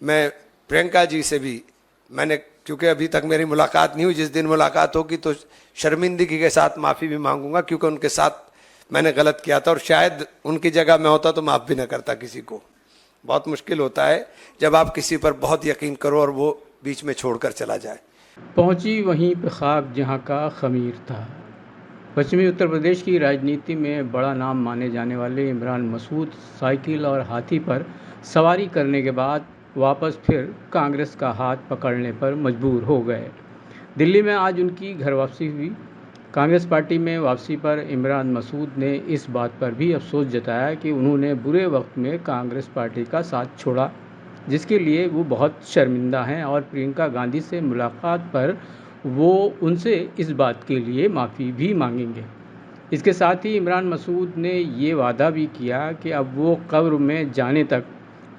मैं प्रियंका जी से भी मैंने, क्योंकि अभी तक मेरी मुलाकात नहीं हुई, जिस दिन मुलाकात होगी तो शर्मिंदगी के साथ माफ़ी भी मांगूंगा, क्योंकि उनके साथ मैंने गलत किया था और शायद उनकी जगह मैं होता तो माफ़ भी ना करता किसी को। बहुत मुश्किल होता है जब आप किसी पर बहुत यकीन करो और वो बीच में छोड़कर चला जाए। पहुंची वहीं पे खाक जहां का खमीर था। पश्चिमी उत्तर प्रदेश की राजनीति में बड़ा नाम माने जाने वाले इमरान मसूद साइकिल और हाथी पर सवारी करने के बाद वापस फिर कांग्रेस का हाथ पकड़ने पर मजबूर हो गए। दिल्ली में आज उनकी घर वापसी हुई। कांग्रेस पार्टी में वापसी पर इमरान मसूद ने इस बात पर भी अफसोस जताया कि उन्होंने बुरे वक्त में कांग्रेस पार्टी का साथ छोड़ा, जिसके लिए वो बहुत शर्मिंदा हैं और प्रियंका गांधी से मुलाकात पर वो उनसे इस बात के लिए माफ़ी भी मांगेंगे। इसके साथ ही इमरान मसूद ने ये वादा भी किया कि अब वो कब्र में जाने तक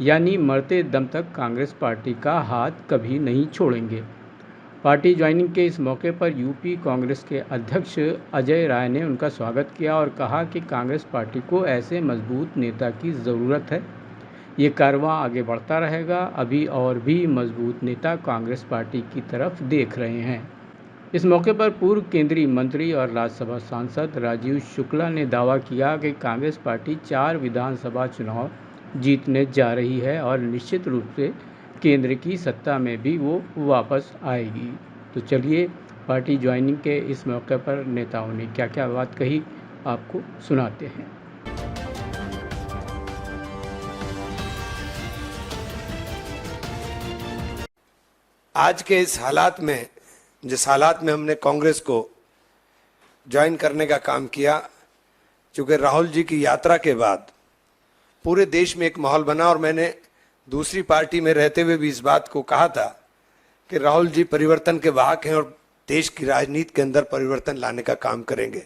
यानी मरते दम तक कांग्रेस पार्टी का हाथ कभी नहीं छोड़ेंगे। पार्टी ज्वाइनिंग के इस मौके पर यूपी कांग्रेस के अध्यक्ष अजय राय ने उनका स्वागत किया और कहा कि कांग्रेस पार्टी को ऐसे मजबूत नेता की ज़रूरत है। ये कारवां आगे बढ़ता रहेगा। अभी और भी मजबूत नेता कांग्रेस पार्टी की तरफ देख रहे हैं। इस मौके पर पूर्व केंद्रीय मंत्री और राज्यसभा सांसद राजीव शुक्ला ने दावा किया कि कांग्रेस पार्टी 4 विधानसभा चुनाव जीतने जा रही है और निश्चित रूप से केंद्र की सत्ता में भी वो वापस आएगी। तो चलिए पार्टी ज्वाइनिंग के इस मौके पर नेताओं ने क्या क्या बात कही आपको सुनाते हैं। आज के इस हालात में, जिस हालात में हमने कांग्रेस को ज्वाइन करने का काम किया, क्योंकि राहुल जी की यात्रा के बाद पूरे देश में एक माहौल बना और मैंने दूसरी पार्टी में रहते हुए भी इस बात को कहा था कि राहुल जी परिवर्तन के वाहक हैं और देश की राजनीति के अंदर परिवर्तन लाने का काम करेंगे।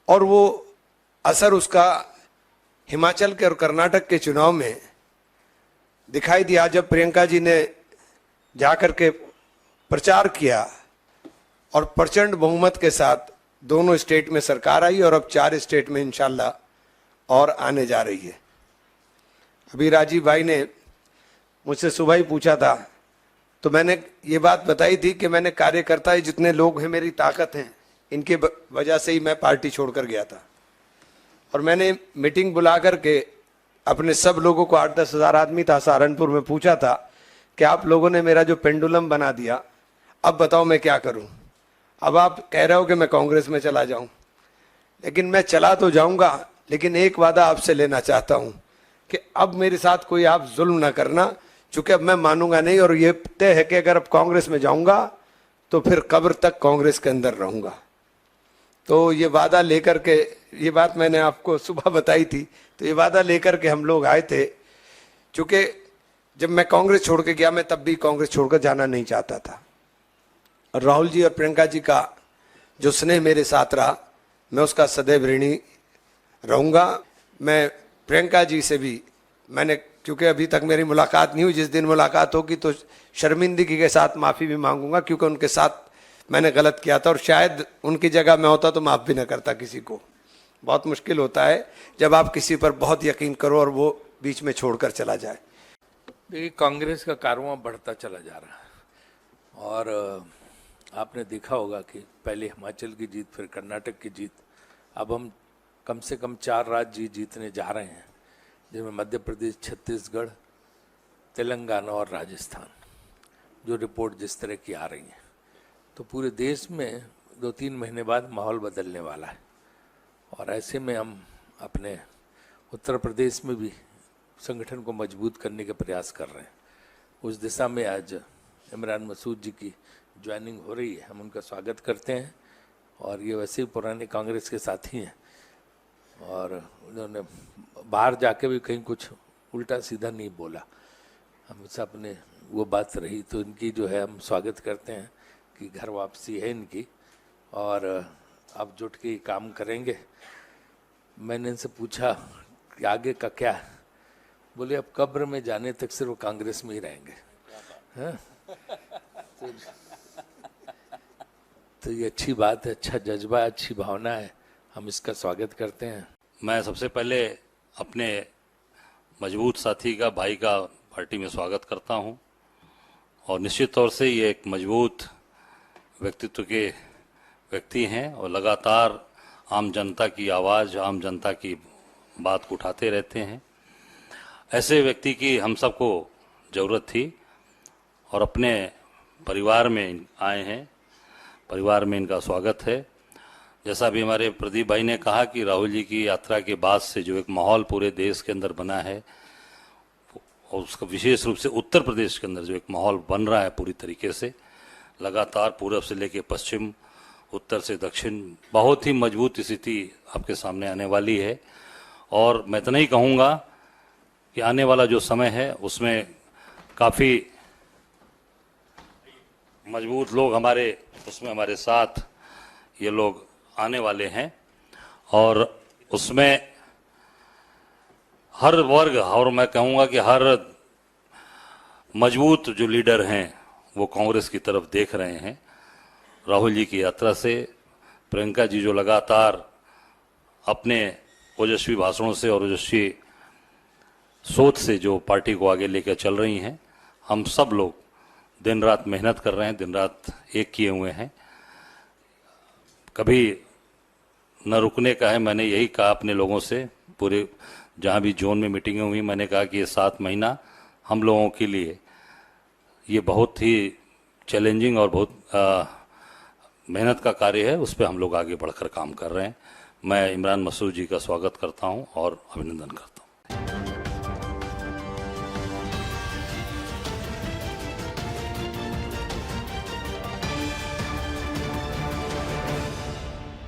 और वो असर उसका हिमाचल के और कर्नाटक के चुनाव में दिखाई दिया, जब प्रियंका जी ने जाकर के प्रचार किया और प्रचंड बहुमत के साथ दोनों स्टेट में सरकार आई और अब 4 स्टेट में इंशाल्लाह और आने जा रही है। अभी राजीव भाई ने मुझसे सुबह ही पूछा था तो मैंने ये बात बताई थी कि मैंने कार्यकर्ता ही जितने लोग हैं, मेरी ताकत हैं, इनके वजह से ही मैं पार्टी छोड़कर गया था। और मैंने मीटिंग बुला करके अपने सब लोगों को, 8-10 हज़ार आदमी था सहारनपुर में, पूछा था कि आप लोगों ने मेरा जो पेंडुलम बना दिया, अब बताओ मैं क्या करूं। अब आप कह रहे हो कि मैं कांग्रेस में चला जाऊं, लेकिन मैं चला तो जाऊंगा, लेकिन एक वादा आपसे लेना चाहता हूं कि अब मेरे साथ कोई आप जुल्म ना करना, चूंकि अब मैं मानूंगा नहीं और ये तय है कि अगर अब कांग्रेस में जाऊंगा तो फिर कब्र तक कांग्रेस के अंदर रहूंगा। तो ये वादा लेकर के, ये बात मैंने आपको सुबह बताई थी, तो ये वादा लेकर के हम लोग आए थे। चूंकि जब मैं कांग्रेस छोड़ के गया, मैं तब भी कांग्रेस छोड़कर जाना नहीं चाहता था। और राहुल जी और प्रियंका जी का जो स्नेह मेरे साथ रहा, मैं उसका सदैव ऋणी रहूंगा। मैं प्रियंका जी से भी मैंने, क्योंकि अभी तक मेरी मुलाकात नहीं हुई, जिस दिन मुलाकात होगी तो शर्मिंदगी के साथ माफ़ी भी मांगूंगा, क्योंकि उनके साथ मैंने गलत किया था और शायद उनकी जगह मैं होता तो माफ़ भी ना करता किसी को। बहुत मुश्किल होता है जब आप किसी पर बहुत यकीन करो और वो बीच में छोड़कर चला जाए। देखिए, कांग्रेस का कारवां बढ़ता चला जा रहा है और आपने देखा होगा कि पहले हिमाचल की जीत, फिर कर्नाटक की जीत, अब हम कम से कम 4 राज्य जीतने जा रहे हैं, जिनमें मध्य प्रदेश, छत्तीसगढ़, तेलंगाना और राजस्थान, जो रिपोर्ट जिस तरह की आ रही है। तो पूरे देश में 2-3 महीने बाद माहौल बदलने वाला है और ऐसे में हम अपने उत्तर प्रदेश में भी संगठन को मजबूत करने के प्रयास कर रहे हैं। उस दिशा में आज इमरान मसूद जी की ज्वाइनिंग हो रही है, हम उनका स्वागत करते हैं। और ये वैसे ही पुराने कांग्रेस के साथी हैं और उन्होंने बाहर जाके भी कहीं कुछ उल्टा सीधा नहीं बोला, हमसे अपने वो बात रही। तो इनकी जो है हम स्वागत करते हैं कि घर वापसी है इनकी और अब जुट के काम करेंगे। मैंने इनसे पूछा कि आगे का क्या है, बोले अब कब्र में जाने तक सिर्फ कांग्रेस में ही रहेंगे। हाँ? तो ये अच्छी बात है, अच्छा जज्बा, अच्छी भावना है, हम इसका स्वागत करते हैं। मैं सबसे पहले अपने मजबूत साथी का, भाई का पार्टी में स्वागत करता हूं और निश्चित तौर से ये एक मजबूत व्यक्तित्व के व्यक्ति हैं और लगातार आम जनता की आवाज़, आम जनता की बात को उठाते रहते हैं। ऐसे व्यक्ति की हम सबको ज़रूरत थी और अपने परिवार में आए हैं, परिवार में इनका स्वागत है। जैसा भी हमारे प्रदीप भाई ने कहा कि राहुल जी की यात्रा के बाद से जो एक माहौल पूरे देश के अंदर बना है और उसका विशेष रूप से उत्तर प्रदेश के अंदर जो एक माहौल बन रहा है पूरी तरीके से, लगातार पूर्व से लेकर पश्चिम, उत्तर से दक्षिण, बहुत ही मजबूत स्थिति आपके सामने आने वाली है। और मैं इतना ही कहूँगा कि आने वाला जो समय है उसमें काफ़ी मजबूत लोग हमारे साथ ये लोग आने वाले हैं और उसमें हर वर्ग, और मैं कहूँगा कि हर मजबूत जो लीडर हैं वो कांग्रेस की तरफ देख रहे हैं। राहुल जी की यात्रा से प्रियंका जी जो लगातार अपने ओजस्वी भाषणों से और ओजस्वी सोच से जो पार्टी को आगे लेकर चल रही हैं, हम सब लोग दिन रात मेहनत कर रहे हैं, दिन रात एक किए हुए हैं, कभी न रुकने का है। मैंने यही कहा अपने लोगों से, पूरे जहाँ भी जोन में मीटिंगें हुई, मैंने कहा कि ये 7 महीना हम लोगों के लिए ये बहुत ही चैलेंजिंग और बहुत मेहनत का कार्य है, उस पर हम लोग आगे बढ़कर काम कर रहे हैं। मैं इमरान मसूद जी का स्वागत करता हूं और अभिनंदन करता हूं।